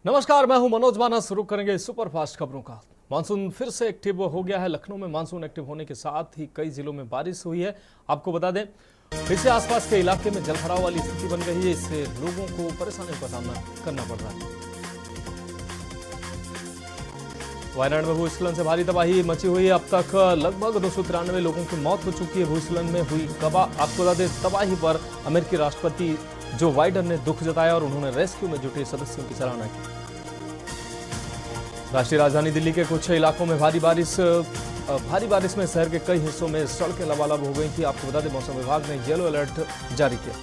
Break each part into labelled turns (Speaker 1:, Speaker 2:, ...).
Speaker 1: नमस्कार, मैं हूं मनोज मानस। शुरू करेंगे सुपरफास्ट खबरों का। मानसून फिर से एक्टिव हो गया है। लखनऊ में मानसून एक्टिव होने के साथ ही कई जिलों में बारिश हुई है। आपको बता दें, इससे आसपास के इलाके में जलभराव वाली स्थिति बन गई है। इससे लोगों को परेशानियों का सामना करना पड़ रहा है। वायनाड में भूस्खलन से भारी तबाही मची हुई है। अब तक लगभग 293 लोगों की मौत हो चुकी है। भूस्खलन में हुई आपको बता दें तबाही पर अमेरिकी राष्ट्रपति जो बाइडन ने दुख जताया और उन्होंने रेस्क्यू में जुटे सदस्यों की सराहना की। राष्ट्रीय राजधानी दिल्ली के कुछ इलाकों में भारी बारिश में शहर के कई हिस्सों में सड़कें लबालब हो गई थी। आपको बता दें, मौसम विभाग ने येलो अलर्ट जारी किया।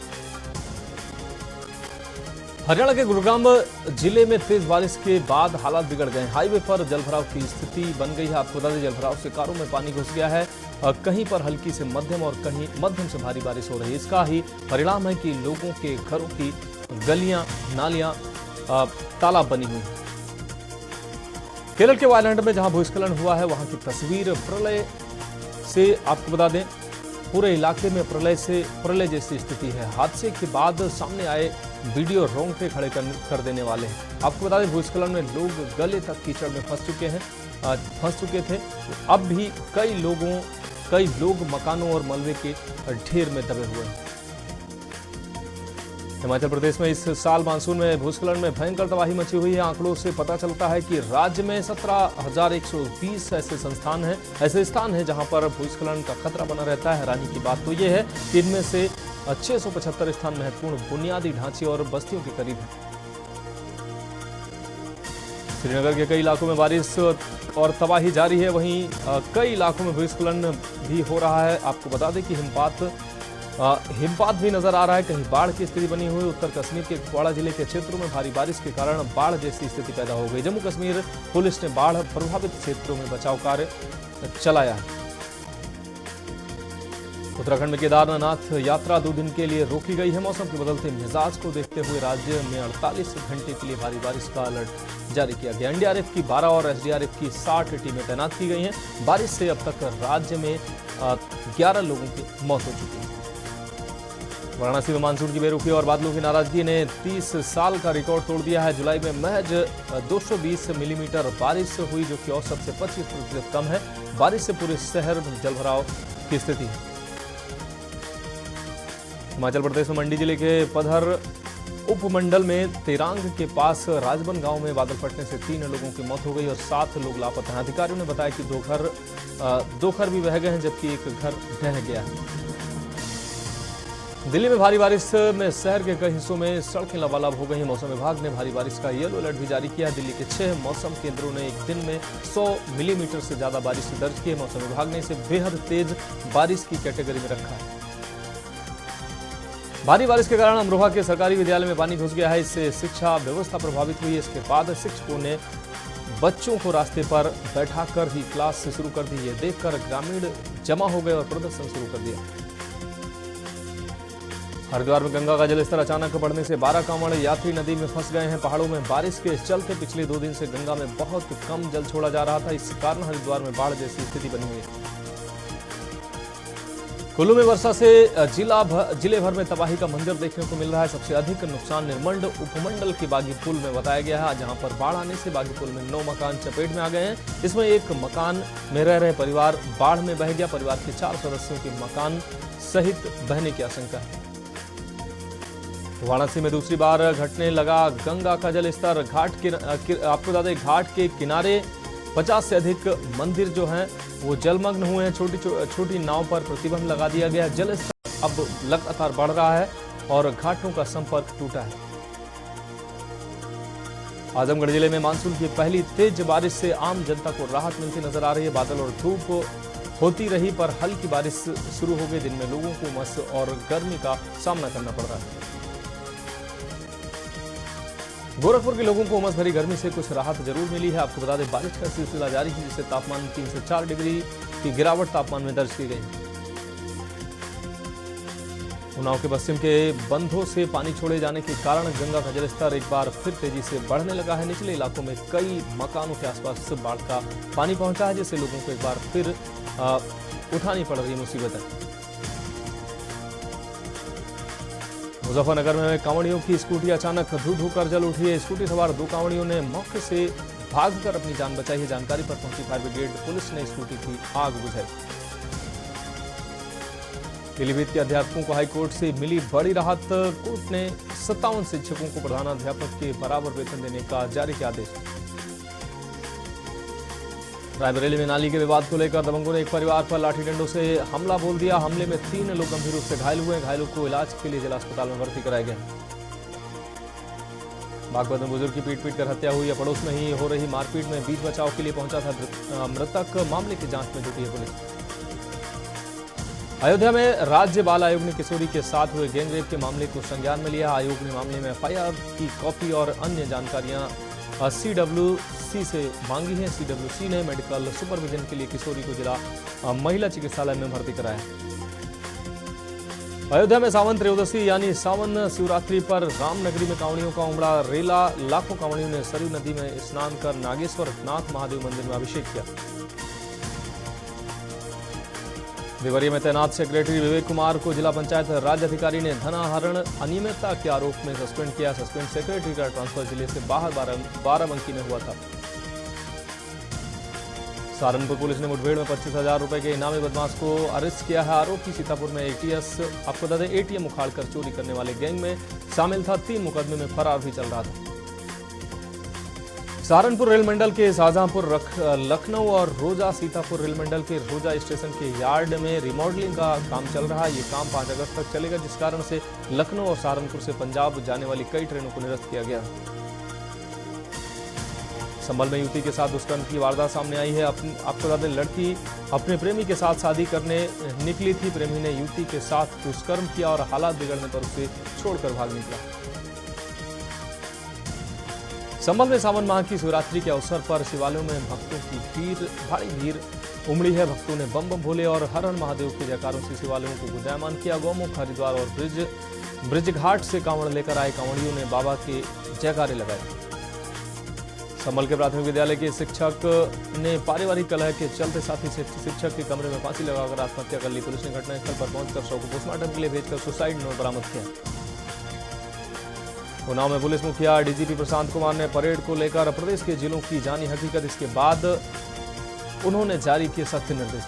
Speaker 1: हरियाणा के गुरुग्राम जिले में तेज बारिश के बाद हालात बिगड़ गए। हाईवे पर जलभराव की स्थिति बन गई है। आपको बता दें, जलभराव से कारों में पानी घुस गया है। कहीं पर हल्की से मध्यम और कहीं मध्यम से भारी बारिश हो रही है। इसका ही परिणाम है कि लोगों के घरों की गलियां, नालियां तालाब बनी हुई हैं। केरल के वायनाड में जहां भूस्खलन हुआ है, वहां की तस्वीर प्रलय से आपको बता दें पूरे इलाके में प्रलय जैसी स्थिति है। हादसे के बाद सामने आए वीडियो रोंगटे खड़े कर देने वाले हैं। आपको बता दें, भूस्खलन में लोग गले तक कीचड़ में फंस चुके थे। अब भी कई लोग मकानों और मलबे के ढेर में दबे हुए हैं। हिमाचल प्रदेश में इस साल मानसून में भूस्खलन में भयंकर तबाही मची हुई है। आंकड़ों से पता चलता है कि राज्य में 17,120 ऐसे स्थान हैं जहां पर भूस्खलन का खतरा बना रहता है। हैरानी की बात तो यह है कि इनमें से 675 स्थान महत्वपूर्ण बुनियादी ढांचे और बस्तियों के करीब हैं। श्रीनगर के कई इलाकों में बारिश और तबाही जारी है। वहीं कई इलाकों में भूस्खलन भी हो रहा है। आपको बता दें कि हिमपात भी नजर आ रहा है। कहीं बाढ़ की स्थिति बनी हुई। उत्तर कश्मीर के कुपवाड़ा जिले के क्षेत्रों में भारी बारिश के कारण बाढ़ जैसी स्थिति पैदा हो गई। जम्मू कश्मीर पुलिस ने बाढ़ प्रभावित क्षेत्रों में बचाव कार्य चलाया है। उत्तराखंड में केदारनाथ यात्रा 2 दिन के लिए रोकी गई है। मौसम के बदलते मिजाज को देखते हुए राज्य में 48 घंटे के लिए भारी बारिश का अलर्ट जारी किया गया। एनडीआरएफ की 12 और एसडीआरएफ की 60 टीमें तैनात की गई हैं। बारिश से अब तक राज्य में 11 लोगों की मौत हो चुकी है। वाराणसी में मानसून की बेरुखी और बादलों की नाराजगी ने 30 साल का रिकॉर्ड तोड़ दिया है। जुलाई में महज 220 मिलीमीटर बारिश हुई, जो कि औसत से 25% कम है। बारिश से पूरे शहर में जलभराव की स्थिति है। हिमाचल प्रदेश में मंडी जिले के पधर उपमंडल में तेरांग के पास राजबन गांव में बादल फटने से 3 लोगों की मौत हो गई और 7 लोग लापता हैं। अधिकारियों ने बताया कि दो घर भी बह गए हैं, जबकि एक घर ढह गया है। दिल्ली में भारी बारिश में शहर के कई हिस्सों में सड़कें लबालब हो गई हैं। मौसम विभाग ने भारी बारिश का येलो अलर्ट भी जारी किया है। दिल्ली के 6 मौसम केंद्रों ने एक दिन में 100 मिलीमीटर से ज्यादा बारिश दर्ज की है। मौसम विभाग ने इसे बेहद तेज बारिश की कैटेगरी में रखा है। भारी बारिश के कारण अमरोहा के सरकारी विद्यालय में पानी घुस गया है। इससे शिक्षा व्यवस्था प्रभावित हुई है। इसके बाद शिक्षकों ने बच्चों को रास्ते पर बैठाकर ही क्लास शुरू कर दी। ये देखकर ग्रामीण जमा हो गए और प्रदर्शन शुरू कर दिया। हरिद्वार में गंगा का जलस्तर अचानक बढ़ने से 12 कांवड़ यात्री नदी में फंस गए हैं। पहाड़ों में बारिश के चलते पिछले 2 दिन से गंगा में बहुत कम जल छोड़ा जा रहा था। इस कारण हरिद्वार में बाढ़ जैसी स्थिति बनी हुई है। कुल्लू में वर्षा से जिले भर में तबाही का मंजर देखने को मिल रहा है। सबसे अधिक नुकसान निर्मंड उपमंडल के बागी पुल में बताया गया है, जहां पर बाढ़ आने से बागी पुल में 9 मकान चपेट में आ गए हैं। इसमें एक मकान में रह रहे परिवार बाढ़ में बह गया। परिवार के 4 सदस्यों के मकान सहित बहने की आशंका है। वाराणसी में दूसरी बार घटने लगा गंगा का जलस्तर। आपको बता दें, घाट के किनारे 50 से अधिक मंदिर जो हैं वो जलमग्न हुए हैं। छोटी नाव पर प्रतिबंध लगा दिया गया है। जलस्तर अब लगातार बढ़ रहा है और घाटों का संपर्क टूटा है। आजमगढ़ जिले में मानसून की पहली तेज बारिश से आम जनता को राहत मिलती नजर आ रही है। बादल और धूप होती रही पर हल्की बारिश शुरू हो गई। दिन में लोगों को उमस और गर्मी का सामना करना पड़ रहा है। गोरखपुर के लोगों को उमस भरी गर्मी से कुछ राहत जरूर मिली है। आपको बता दें, बारिश का सिलसिला जारी है, जिससे तापमान 3 से 4 डिग्री की गिरावट तापमान में दर्ज की गई। उन्नाव के पश्चिम के बंधों से पानी छोड़े जाने के कारण गंगा का जलस्तर एक बार फिर तेजी से बढ़ने लगा है। निचले इलाकों में कई मकानों के आसपास बाढ़ का पानी पहुंचा है, जिससे लोगों को एक बार फिर उठानी पड़ रही मुसीबत है। मुजफ्फरनगर में कांवड़ियों की स्कूटी अचानक धू धू कर जल उठी है। स्कूटी सवार दो कांवड़ियों ने मौके से भागकर अपनी जान बचाई है। जानकारी पर पहुंची फायर ब्रिगेड पुलिस ने स्कूटी की आग बुझाई। पीलीभीत के अध्यापकों को हाईकोर्ट से मिली बड़ी राहत। कोर्ट ने 57 शिक्षकों को प्रधानाध्यापक के बराबर वेतन देने का जारी किया आदेश। रायबरेली में नाली के विवाद को लेकर दबंगों ने एक परिवार पर लाठी डंडों से हमला बोल दिया। हमले में 3 लोग गंभीर रूप से घायल हुए। घायलों को इलाज के लिए जिला अस्पताल में भर्ती कराया गया। बागपत में बुजुर्ग की पीट कर हत्या हुई है। पड़ोस में ही हो रही मारपीट में बीच बचाव के लिए पहुंचा था मृतक। मामले की जांच में जुटी है पुलिस। अयोध्या में राज्य बाल आयोग ने किशोरी के साथ हुए गैंगरेप के मामले को संज्ञान में लिया। आयोग ने मामले में एफआईआर की कॉपी और अन्य जानकारियां सीडब्ल्यूसी से मांगी हैं। सीडब्ल्यूसी ने मेडिकल सुपरविजन के लिए किशोरी को जिला महिला चिकित्सालय में भर्ती कराया है। अयोध्या में सावन त्रयोदशी यानी सावन शिवरात्रि पर रामनगरी में कांवड़ियों का उमड़ा रेला। लाखों कांवड़ियों ने सरयू नदी में स्नान कर नागेश्वर नाथ महादेव मंदिर में अभिषेक किया। देवरिया में तैनात सेक्रेटरी विवेक कुमार को जिला पंचायत राज्य अधिकारी ने धनाहरण अनियमितता के आरोप में सस्पेंड किया। सस्पेंड सेक्रेटरी का ट्रांसफर जिले से बाहर बाराबंकी में हुआ था। सहारनपुर पुलिस ने मुठभेड़ में 25,000 रुपए के इनामी बदमाश को अरेस्ट किया है। आरोपी सीतापुर में आपको बता दें एटीएम उखाड़कर चोरी करने वाले गैंग में शामिल था। 3 मुकदमे में फरार भी चल रहा था। सहारनपुर रेल मंडल के शाहजहांपुर लखनऊ और रोजा सीतापुर रेल मंडल के रोजा स्टेशन के यार्ड में रिमॉडलिंग का काम चल रहा है। ये काम 5 अगस्त तक चलेगा, जिस कारण से लखनऊ और सहारनपुर से पंजाब जाने वाली कई ट्रेनों को निरस्त किया गया। संभल में युवती के साथ दुष्कर्म की वारदात सामने आई है। आपको बता दें लड़की अपने प्रेमी के साथ शादी करने निकली थी। प्रेमी ने युवती के साथ दुष्कर्म किया और हालात बिगड़ने पर उसे छोड़कर भाग निकला। संभल में सावन माह की शिवरात्रि के अवसर पर शिवालयों में भक्तों की भारी भीड़ उमड़ी है। भक्तों ने बम बम भोले और हर हर महादेव के जयकारों से शिवालयों को गुंजायमान किया। गौमुख, हरिद्वार और ब्रिज घाट से कांवड़ लेकर आए कांवड़ियों ने बाबा के जयकारे लगाए। संभल के प्राथमिक विद्यालय के शिक्षक ने पारिवारिक कलह के चलते साथी शिक्षक के कमरे में फांसी लगाकर आत्महत्या कर ली। पुलिस ने घटनास्थल पर पहुंचकर शव को पोस्टमार्टम के लिए भेजकर सुसाइड नोट बरामद किया। उन्नाव में पुलिस मुखिया डीजीपी प्रशांत कुमार ने परेड को लेकर प्रदेश के जिलों की जानी हकीकत। इसके बाद उन्होंने जारी किए सख्त निर्देश।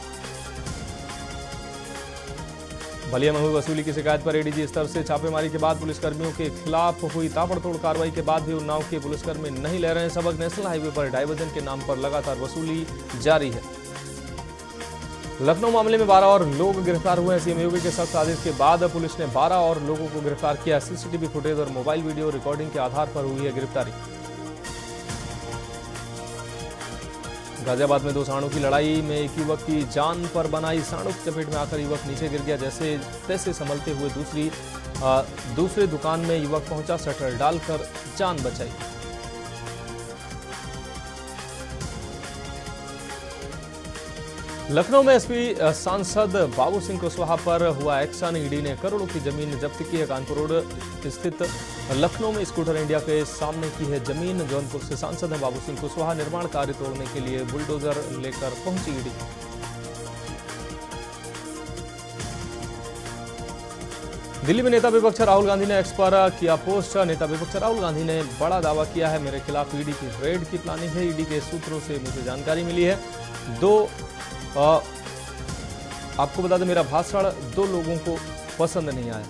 Speaker 1: बलिया में हुई वसूली की शिकायत पर एडीजी स्तर से छापेमारी के बाद पुलिसकर्मियों के खिलाफ हुई ताबड़तोड़ कार्रवाई के बाद भी उन्नाव के पुलिसकर्मी नहीं ले रहे हैं सबक। नेशनल हाईवे पर डायवर्जन के नाम पर लगातार वसूली जारी है। लखनऊ मामले में 12 और लोग गिरफ्तार हुए हैं। सीएम योगी के सख्त आदेश के बाद पुलिस ने 12 और लोगों को गिरफ्तार किया। सीसीटीवी फुटेज और मोबाइल वीडियो रिकॉर्डिंग के आधार पर हुई है गिरफ्तारी। गाजियाबाद में 2 सांडों की लड़ाई में एक युवक की जान पर बनाई। सांडों की चपेट में आकर युवक नीचे गिर गया। जैसे तैसे संभलते हुए दूसरे दुकान में युवक पहुंचा, शटर डालकर जान बचाई। लखनऊ में एसपी सांसद बाबू सिंह कुशवाहा पर हुआ एक्शन। ईडी ने करोड़ों की जमीन जब्त की है। कानपुर रोड स्थित लखनऊ में स्कूटर इंडिया के सामने की है जमीन। जौनपुर से सांसद है बाबू सिंह कुशवाहा। निर्माण कार्य तोड़ने के लिए बुलडोजर लेकर पहुंची ईडी। दिल्ली में नेता विपक्ष राहुल गांधी ने एक्स पर किया पोस्ट। नेता विपक्ष राहुल गांधी ने बड़ा दावा किया है, मेरे खिलाफ ईडी की रेड की प्लानिंग है। ईडी के सूत्रों से मुझे जानकारी मिली है। आपको बता दें मेरा भाषण 2 लोगों को पसंद नहीं आया।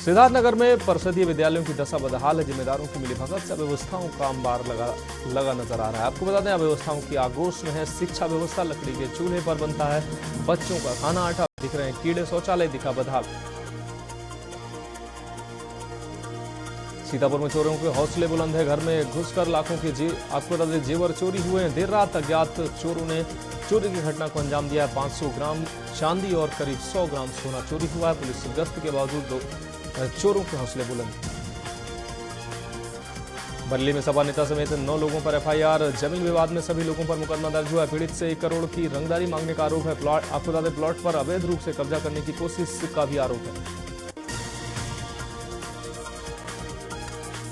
Speaker 1: सिद्धार्थनगर में परिषदीय विद्यालयों की दशा बदहाल है। जिम्मेदारों की मिलीभगत से अव्यवस्थाओं का अंबार लगा नजर आ रहा है। आपको बता दें अव्यवस्थाओं की आगोश में है शिक्षा व्यवस्था। लकड़ी के चूल्हे पर बनता है बच्चों का खाना। आटा दिख रहे हैं कीड़े। शौचालय दिखा बदहाल। सीतापुर में चोरों के हौसले बुलंद है। घर में घुसकर लाखों के आपको बता दें जेवर चोरी हुए हैं। देर रात अज्ञात चोरों ने चोरी की घटना को अंजाम दिया है। 500 ग्राम चांदी और करीब 100 ग्राम सोना चोरी हुआ है। पुलिस गश्त के बावजूद चोरों के हौसले बुलंद। बरेली में सपा नेता समेत 9 लोगों पर एफआईआर। जमीन विवाद में सभी लोगों पर मुकदमा दर्ज हुआ है। पीड़ित से 1 करोड़ की रंगदारी मांगने का आरोप है। आपको बता दें प्लॉट पर अवैध रूप से कब्जा करने की कोशिश का भी आरोप है।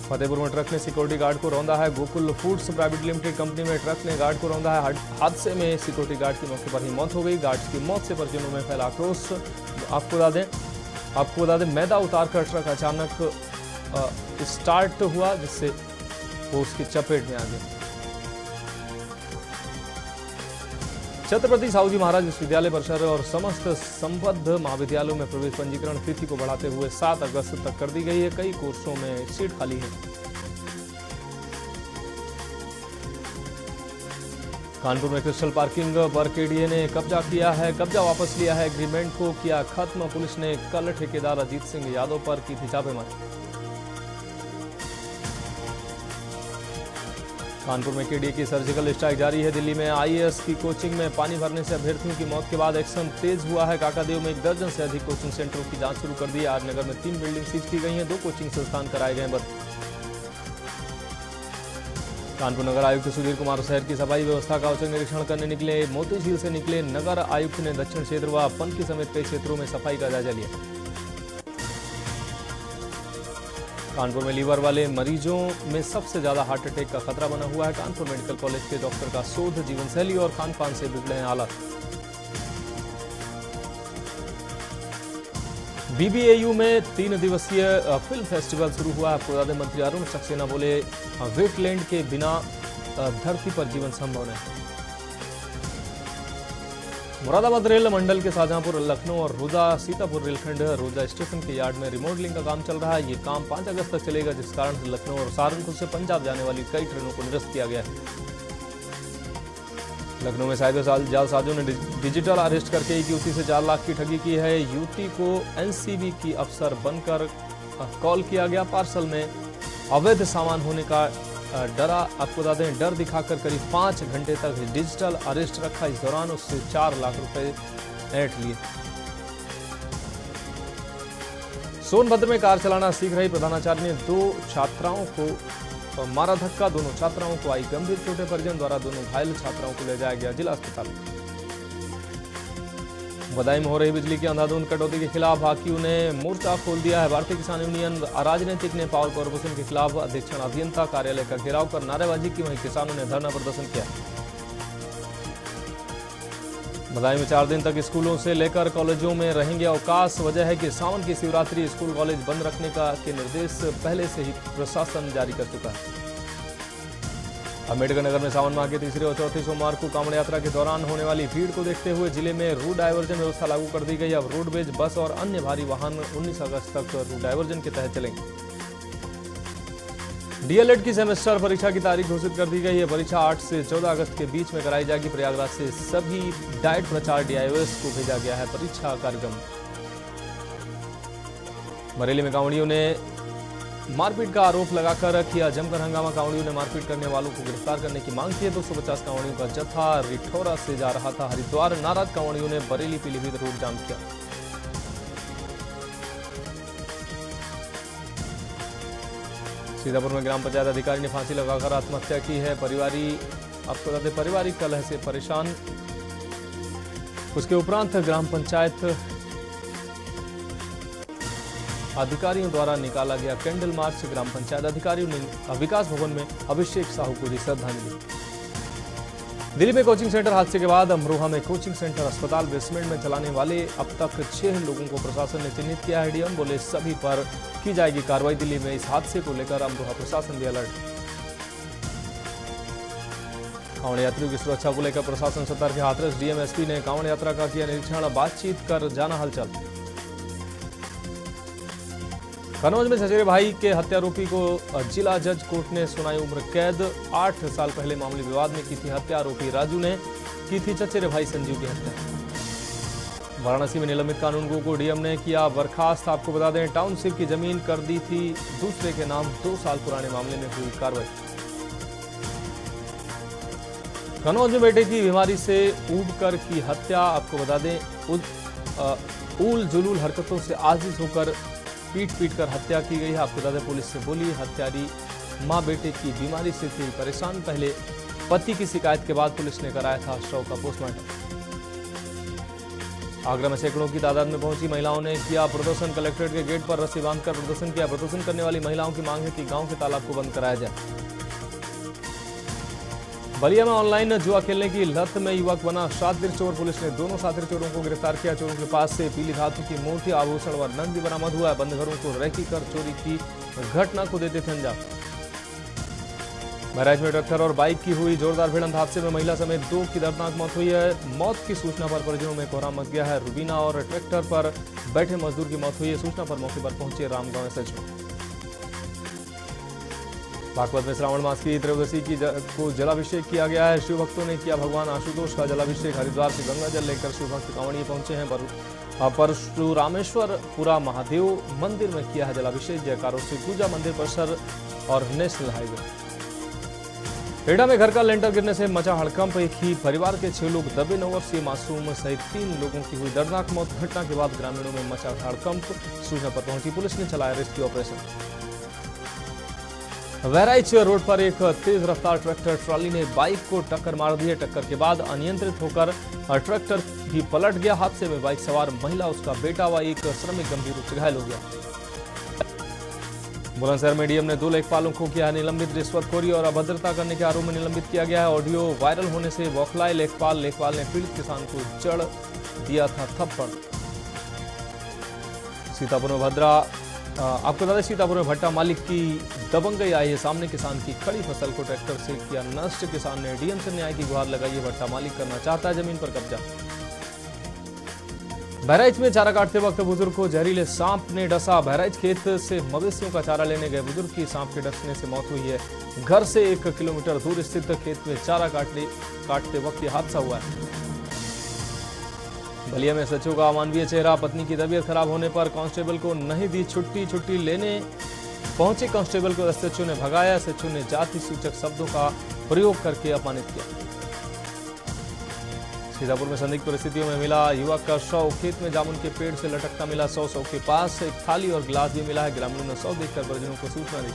Speaker 1: फतेहपुर में ट्रक ने सिक्योरिटी गार्ड को रौंदा है। Gokul foods private limited company में ट्रक ने गार्ड को रौंदा है। हादसे में सिक्योरिटी गार्ड की मौके पर ही मौत हो गई। गार्ड की मौत से परिजनों में फैला आक्रोश। आपको बता दें आपको बता दें मैदा उतार कर ट्रक अचानक स्टार्ट हुआ, जिससे वो उसकी चपेट में आ गया। छत्रपति साहूजी महाराज विश्वविद्यालय परिसर और समस्त संबद्ध महाविद्यालयों में प्रवेश पंजीकरण तिथि को बढ़ाते हुए 7 अगस्त तक कर दी गई है। कई कोर्सों में सीट खाली है। कानपुर में क्रिस्टल पार्किंग पर केडीए ने कब्जा किया है। कब्जा वापस लिया है, एग्रीमेंट को किया खत्म। पुलिस ने कल ठेकेदार अजीत सिंह यादव पर की थी छापेमारी। कानपुर में केडीए की सर्जिकल स्ट्राइक जारी है। दिल्ली में आईएएस की कोचिंग में पानी भरने से अभ्यर्थियों की मौत के बाद एक्शन तेज हुआ है। काकादेव में 1 दर्जन से अधिक कोचिंग सेंटरों की जांच शुरू कर दी है। आर नगर में 3 बिल्डिंग सीज की गई हैं। 2 कोचिंग संस्थान कराए गए बंद। कानपुर नगर आयुक्त सुधीर कुमार शहर की सफाई व्यवस्था का औचक निरीक्षण करने निकले। मोतीझील से निकले नगर आयुक्त ने दक्षिण क्षेत्र व पनकी समेत कई क्षेत्रों में सफाई का जायजा लिया। कानपुर में लीवर वाले मरीजों में सबसे ज्यादा हार्ट अटैक का खतरा बना हुआ है। कानपुर मेडिकल कॉलेज के डॉक्टर का शोध जीवन शैली और खान पान से बिगड़े हैं हालात। बीबीएयू में 3 दिवसीय फिल्म फेस्टिवल शुरू हुआ है। आपको बता दें मंत्री अरुण सक्सेना बोले वेटलैंड के बिना धरती पर जीवन संभव नहीं। मुरादाबाद रेल मंडल के शाहजहांपुर, लखनऊ और रोजा सीतापुर रेलखंड रोजा स्टेशन के यार्ड में रिमॉडलिंग का काम चल रहा है। ये काम 5 अगस्त तक चलेगा, जिस कारण से लखनऊ और सहारनपुर से पंजाब जाने वाली कई ट्रेनों को निरस्त किया गया है। लखनऊ में साइबर जालसाजों ने डिजिटल अरेस्ट करके एक युवती से 4 लाख की ठगी की है। युवती को एनसीबी की अफसर बनकर कॉल किया गया। पार्सल में अवैध सामान होने का डरा, आपको बता दें डर दिखाकर करीब 5 घंटे तक डिजिटल अरेस्ट रखा। इस दौरान उससे 4 लाख रुपए ऐंठ लिए। सोनभद्र में कार चलाना सीख रही प्रधानाचार्य ने 2 छात्राओं को मारा धक्का। दोनों छात्राओं को आई गंभीर चोटें। परिजन द्वारा दोनों घायल छात्राओं को ले जाया गया जिला अस्पताल। बदायूं में हो रही बिजली की अंधाधुंध कटौती के खिलाफ हाकियों ने मोर्चा खोल दिया है। भारतीय किसान यूनियन राजनीतिक ने पावर कॉर्पोरेशन के खिलाफ अधीक्षण अभियंता कार्यालय का घेराव कर नारेबाजी की। वहीं किसानों ने धरना प्रदर्शन किया। बदायूं में 4 दिन तक स्कूलों से लेकर कॉलेजों में रहेंगे अवकाश। वजह है कि सावन की शिवरात्रि स्कूल कॉलेज बंद रखने के निर्देश पहले से ही प्रशासन जारी कर चुका है। अम्बेडकर नगर में सावन माह के तीसरे और चौथे सोमवार को कांवड़ यात्रा के दौरान होने वाली भीड़ को देखते हुए जिले में रूट डायवर्जन व्यवस्था लागू कर दी गई। अब रोडवेज, बस और अन्य भारी वाहन 19 अगस्त तक रूट डायवर्जन के तहत चलेंगे। डीएलएड की सेमेस्टर परीक्षा की तारीख घोषित कर दी गई है। परीक्षा 8 से 14 अगस्त के बीच में कराई जाएगी। प्रयागराज से सभी डाइट प्रचार डीआईओएस को भेजा गया है परीक्षा कार्यक्रम। बरेली में कांवड़ियों ने मारपीट का आरोप लगाकर किया जमकर हंगामा। कांवड़ियों ने मारपीट करने वालों को गिरफ्तार करने की मांग की है। 250 कांवड़ियों का जत्था रिठौरा से जा रहा था हरिद्वार। नाराज कांवड़ियों ने बरेली पीलीभीत रोड जाम किया। सीतापुर में ग्राम पंचायत अधिकारी ने फांसी लगाकर आत्महत्या की है। आपको बता दें पारिवारिक कलह से परेशान। उसके उपरांत ग्राम पंचायत अधिकारियों द्वारा निकाला गया कैंडल मार्च। ग्राम पंचायत अधिकारियों ने विकास भवन में अभिषेक साहू को दी श्रद्धांजलि। दिल्ली में कोचिंग सेंटर हादसे के बाद अमरोहा में कोचिंग सेंटर अस्पताल बेसमेंट में चलाने वाले अब तक 6 लोगों को प्रशासन ने चिन्हित किया है। डीएम बोले सभी पर की जाएगी कार्रवाई। दिल्ली में इस हादसे को लेकर अमरोहा प्रशासन भी अलर्ट। कांवड़ यात्रियों की सुरक्षा को लेकर प्रशासन सतर्क है। हाथरस डीएमएसपी ने कांवड़ यात्रा का किया निरीक्षण, बातचीत कर जाना हालचाल। कन्नौज में चचेरे भाई के हत्यारोपी को जिला जज कोर्ट ने सुनाई उम्र कैद। 8 साल पहले मामूली विवाद में की थी हत्या। आरोपी राजू ने की थी चचेरे भाई संजीव की हत्या। वाराणसी में निलंबित कानूनगो को डीएम ने किया बर्खास्त। आपको बता दें टाउनशिप की जमीन कर दी थी दूसरे के नाम। 2 साल पुराने मामले में हुई कार्रवाई। कन्नौज में बेटे की बीमारी से ऊबकर की हत्या। आपको बता दें उल जुलूल हरकतों से आजिज होकर पीट कर हत्या की गई है। आपको बता दें पुलिस से बोली हत्यारी मां बेटे की बीमारी से थी परेशान। पहले पति की शिकायत के बाद पुलिस ने कराया था शव का पोस्टमार्टम। आगरा में सैकड़ों की तादाद में पहुंची महिलाओं ने किया प्रदर्शन। कलेक्ट्रेट के गेट पर रस्सी बांधकर प्रदर्शन किया। प्रदर्शन करने वाली महिलाओं की मांग है कि गांव के तालाब को बंद कराया जाए। बलिया में ऑनलाइन जुआ खेलने की लत में युवक बना शातिर चोर। पुलिस ने दोनों शातिर चोरों को गिरफ्तार किया। चोरों के पास से पीली धातु की मूर्ति, आभूषण व नंद भी बरामद हुआ है। बंद घरों को रेकी कर चोरी की घटना को देते थे अंजाम। बहराइच में ट्रैक्टर और बाइक की हुई जोरदार भिड़ंत। हादसे में महिला समेत 2 की दर्दनाक मौत हुई है। मौत की सूचना पर परिजनों में कोहराम मच गया है। रुबीना और ट्रैक्टर पर बैठे मजदूर की मौत हुई है। सूचना पर मौके पर पहुंचे रामगांव एसएचओ। बागपत में श्रावण मास की त्रयोदशी को जलाभिषेक किया गया है। शिव भक्तों ने किया भगवान आशुतोष का जलाभिषेक। हरिद्वार से गंगा जल लेकर शिव भक्त कांवड़िए पहुंचे हैं। परशुरामेश्वर पुरा महादेव मंदिर में किया है जलाभिषेक। जयकारों से पूजा मंदिर परिसर और नेशनल हाईवे। एडा में घर का लेंटर गिरने से मचा हड़कंप। एक ही परिवार के 6 लोग दबे। 9 वर्षीय मासूम सहित 3 लोगों की हुई दर्दनाक मौत। घटना के बाद ग्रामीणों में मचा हड़कंप। सूचना पर पहुंची पुलिस ने चलाया रेस्क्यू ऑपरेशन। बहराइच रोड पर एक तेज रफ्तार ट्रैक्टर ट्रॉली ने बाइक को टक्कर मार दी है। टक्कर के बाद अनियंत्रित होकर ट्रैक्टर भी पलट गया। हादसे में बाइक सवार महिला, उसका बेटा व एक श्रमिक गंभीर रूप से घायल हो गया। बुलंदशहर में डीएम ने 2 लेखपालों को किया निलंबित। रिश्वतखोरी और अभद्रता करने के आरोप में निलंबित किया गया है। ऑडियो वायरल होने से बौखलाए लेखपाल ने पीड़ित किसान को जड़ दिया था थप्पड़। सीतापुर में आपको बता दें, सीतापुर में भट्टा मालिक की दबंगई आई है सामने। किसान की खड़ी फसल को ट्रैक्टर से किया नष्ट। किसान ने डीएम से न्याय की गुहार लगाई है। भट्टा मालिक करना चाहता है जमीन पर कब्जा। बहराइच में चारा काटते वक्त बुजुर्ग को जहरीले सांप ने डसा। बहराइच खेत से मवेशियों का चारा लेने गए बुजुर्ग की सांप के डसने से मौत हुई है। घर से 1 किलोमीटर दूर स्थित खेत में चारा काटते वक्त यह हादसा हुआ है। बलिया में एसएचओ का अमानवीय चेहरा। पत्नी की तबीयत खराब होने पर कांस्टेबल को नहीं दी छुट्टी लेने पहुंचे कांस्टेबल को एसएचओ ने भगाया। एसएचओ ने जाति सूचक शब्दों का प्रयोग करके अपमानित किया। सीतापुर में संदिग्ध परिस्थितियों में मिला युवक का शव। खेत में जामुन के पेड़ से लटकता मिला शव के पास एक थाली और गिलास भी मिला है। ग्रामीणों ने शव देखकर परिजनों को सूचना दी।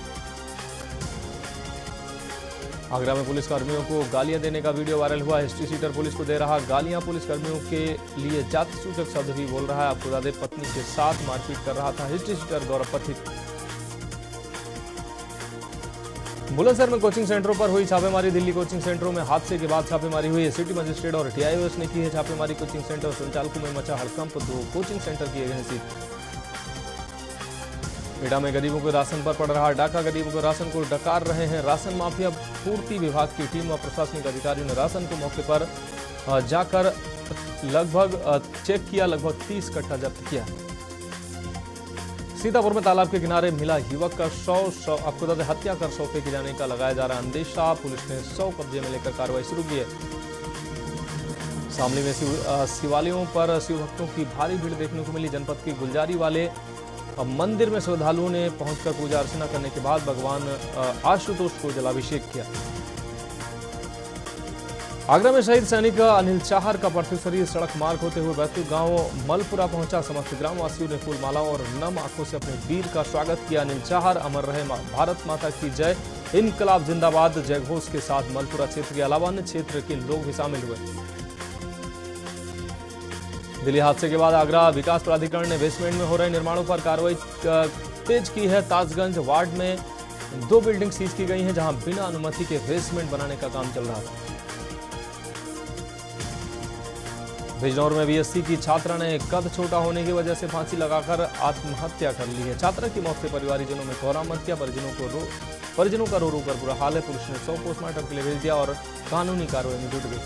Speaker 1: आगरा में पुलिस कर्मियों को गालियां देने का वीडियो वायरल हुआ। हिस्ट्री सीटर पुलिस को दे रहा गालियां। पुलिस कर्मियों के लिए जाति सूचक शब्द भी बोल रहा है। आपको बता दें, पत्नी के साथ मारपीट कर रहा था हिस्ट्री सीटर गौरव पथिक। बुलंदशहर में कोचिंग सेंटरों पर हुई छापेमारी। दिल्ली कोचिंग सेंटरों में हादसे के बाद छापेमारी हुई है। सिटी मजिस्ट्रेट और टीआईओएस ने की है छापेमारी। कोचिंग सेंटर संचालकों में मचा हड़कंप। 2 कोचिंग सेंटर किए गए हैं सील। एडा में गरीबों को राशन पर पड़ रहा डाका। गरीबों को राशन को डकार रहे हैं राशन माफिया। पूर्ति विभाग की टीम व प्रशासनिक अधिकारियों ने राशन को मौके पर जाकर लगभग चेक किया। लगभग 30 कट्टा जब्त किया। सीतापुर में तालाब के किनारे मिला युवक का शव। आपको बता दें, हत्या कर शव फेंके जाने का लगाया जा रहा अंदेशा। पुलिस ने शव कब्जे में लेकर कार्रवाई शुरू की है। शामली में शिवालयों पर शिव भक्तों की भारी भीड़ देखने को मिली। जनपद की गुलजारी वाले मंदिर में श्रद्धालुओं ने पहुंचकर पूजा अर्चना करने के बाद भगवान आशुतोष को जलाभिषेक किया। आगरा में शहीद सैनिक अनिल चाहर का पार्थिव शरीर सड़क मार्ग होते हुए बैतूल गांव मलपुरा पहुंचा। समस्त ग्रामवासियों ने फूलमालाओं और नम आंखों से अपने वीर का स्वागत किया। अनिल चाहर अमर रहे भारत माता की जय, इनकलाब जिंदाबाद जय घोष के साथ मलपुरा क्षेत्र के अलावा अन्य क्षेत्र के लोग भी शामिल हुए। दिल्ली हादसे के बाद आगरा विकास प्राधिकरण ने बेसमेंट में हो रहे निर्माणों पर कार्रवाई तेज की है। ताजगंज वार्ड में 2 बिल्डिंग सीज की गई हैं, जहां बिना अनुमति के बेसमेंट बनाने का काम चल रहा था। बिजनौर में बीएससी की छात्रा ने कद छोटा होने की वजह से फांसी लगाकर आत्महत्या कर ली है। छात्रा की मौत से परिवारजनों में कोहराम मच गया। परिजनों का रो रो कर बुरा हाल है। पुलिस ने 100 पोस्टमार्टम के लिए भेज दिया और कानूनी कार्रवाई में जुट गई।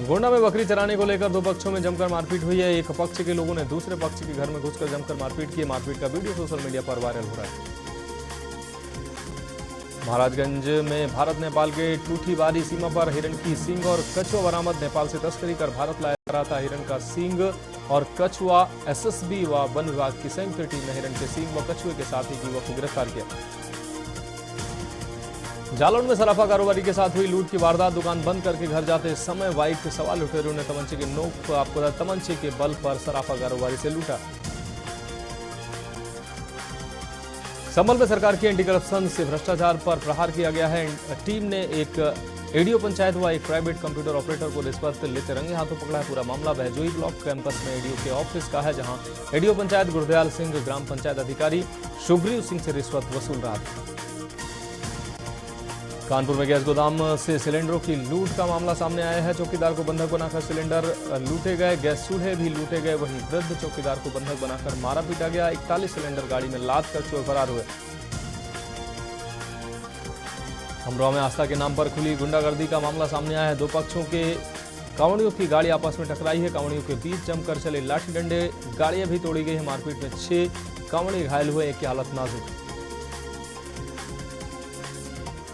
Speaker 1: गोंडा में बकरी चराने को लेकर 2 पक्षों में जमकर मारपीट हुई है। एक पक्ष के लोगों ने दूसरे पक्ष के घर में घुसकर जमकर मारपीट की। मारपीट का वीडियो सोशल मीडिया पर वायरल हो रहा है। महाराजगंज में भारत नेपाल के टूठीबारी सीमा पर हिरण की सींग और कछुआ बरामद। नेपाल से तस्करी कर भारत लाया रहा था हिरण का सींग और कछुआ। एसएसबी व वन विभाग की संयुक्त टीम ने हिरण के सींग व कछुए के साथ एक युवक को गिरफ्तार किया। जालौन में सराफा कारोबारी के साथ हुई लूट की वारदात। दुकान बंद करके घर जाते समय बाइक सवार लुटेरों ने तमंचे के नोक आपको तमंचे के बल पर सराफा कारोबारी से लूटा। संभल में सरकार की एंटी करप्शन से भ्रष्टाचार पर प्रहार किया गया है। टीम ने एक एडीओ पंचायत व एक प्राइवेट कंप्यूटर ऑपरेटर को रिश्वत लेते रंगे हाथों पकड़ा है। पूरा मामला बहजोई ब्लॉक कैंपस में एडीओ के ऑफिस का है, जहां एडीओ पंचायत गुरदयाल सिंह ग्राम पंचायत अधिकारी शुभ्रीव सिंह से रिश्वत वसूल रहा था। कानपुर में गैस गोदाम से सिलेंडरों की लूट का मामला सामने आया है। चौकीदार को बंधक बनाकर सिलेंडर लूटे गए, गैस चूल्हे भी लूटे गए। वहीं वृद्ध चौकीदार को बंधक बनाकर मारा पीटा गया। 41 सिलेंडर गाड़ी में लाद कर चोर फरार हुए। अमरोहा में आस्था के नाम पर खुली गुंडागर्दी का मामला सामने आया है। दो पक्षों के कांवड़ियों की गाड़ी आपस में टकराई है। कांवड़ियों के बीच जमकर चले लाठी डंडे, गाड़ियां भी तोड़ी गई है। मारपीट में 6 कांवड़ी घायल हुए, एक की हालत नाजुक।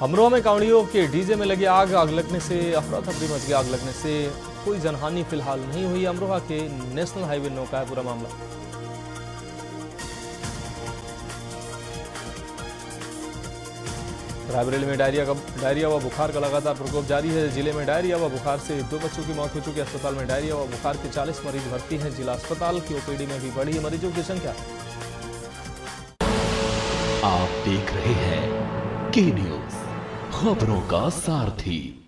Speaker 1: अमरोहा में कांवड़ियों के डीजे में लगी आग लगने से अफरा तफरी मच गई। आग लगने से कोई जनहानि फिलहाल नहीं हुई। अमरोहा के नेशनल हाईवे 9 का है पूरा मामला। रायबरेली में डायरिया व बुखार का लगातार प्रकोप जारी है। जिले में डायरिया व बुखार से 2 बच्चों की मौत हो चुकी है। अस्पताल में डायरिया व बुखार के 40 मरीज भर्ती हैं। जिला अस्पताल की ओपीडी में भी बढ़ी है मरीजों की संख्या।
Speaker 2: आप देख रहे हैं के न्यूज़, खबरों का सारथी।